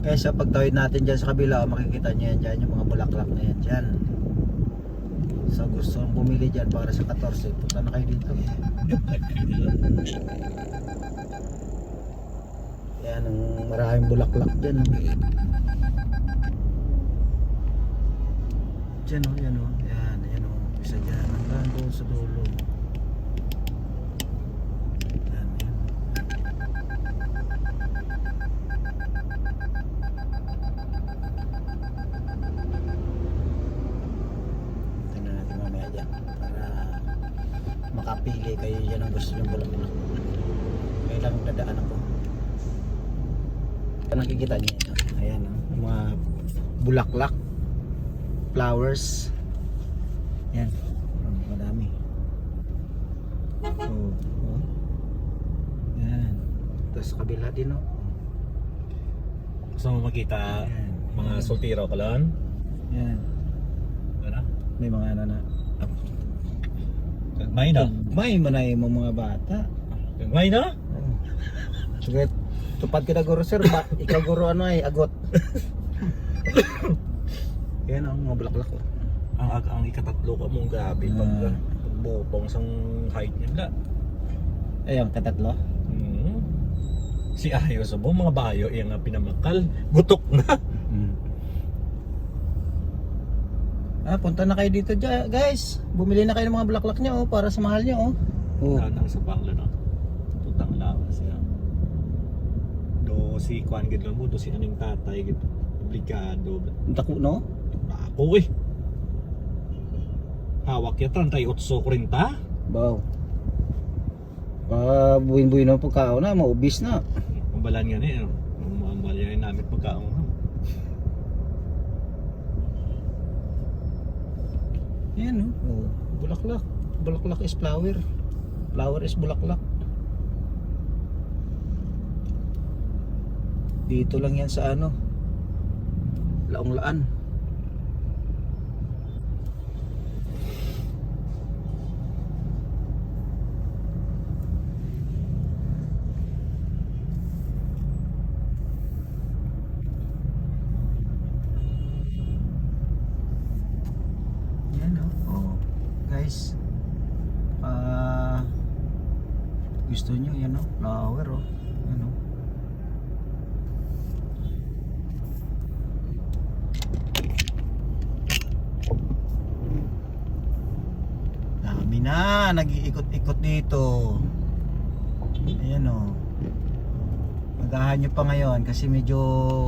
Kaya sa pagtawid natin dyan sa kabila, makikita nyo yan dyan, yung mga bulaklak na yan dyan. So gusto mong bumili dyan para sa 14, punta na kayo dito. Yan ang maraming bulaklak dyan. Dyan o, yan o. Yan o. Isa dyan. Hanggang doon sa dulo. Yan, yan. Tingnan natin mamaya dyan. Para makapili kayo dyan ang gusto yung bulaklak. Ngayon lang dadaan ako. Nakikita niyo ito. Ayan o. Yung mga bulaklak. Flowers. Yan. Madami. Oh. Yan. Tapos sa kabila din oh. Gusto mo makita Yan. mga soltero ka lang? Yan. Ano? May mga ano na. Kagmay na? May manay mo mga bata. Kagmay na? Oh. Sige. Tupad kita guro sir. Ikaw guro ano ay agot. Yan ang mga bulaklak oh. Ang ikatatlo ka mong gabi pagbupong sang height nila. Ayun, katatlo. Si Ayos mo, mga bayo yung pinamakal. Gutok na. Punta na kayo dito guys. Bumili na kayo ng mga bulaklak nyo para sa mahal nyo oh. Tatang sa bangla na. Tutang lawas siya. Do si Kwan gid lang mo, do si aning tatay gid. Obligado. Dako no? Ako eh. Hawak ya 38.40. Wow. Buin-buin na pagkaon na, maubis na. Mabalan nga eh. Mabalan namin pagkaon. Yan oh. Bulaklak. Bulaklak is flower. Flower is bulaklak. Dito lang yan sa ano, Laong-Laan. Yan oh. Guys, gusto nyo yan oh, flower oh. Yan oh. Dami na, nag-iikot-ikot dito. Ayan o. Magahan nyo pa ngayon kasi medyo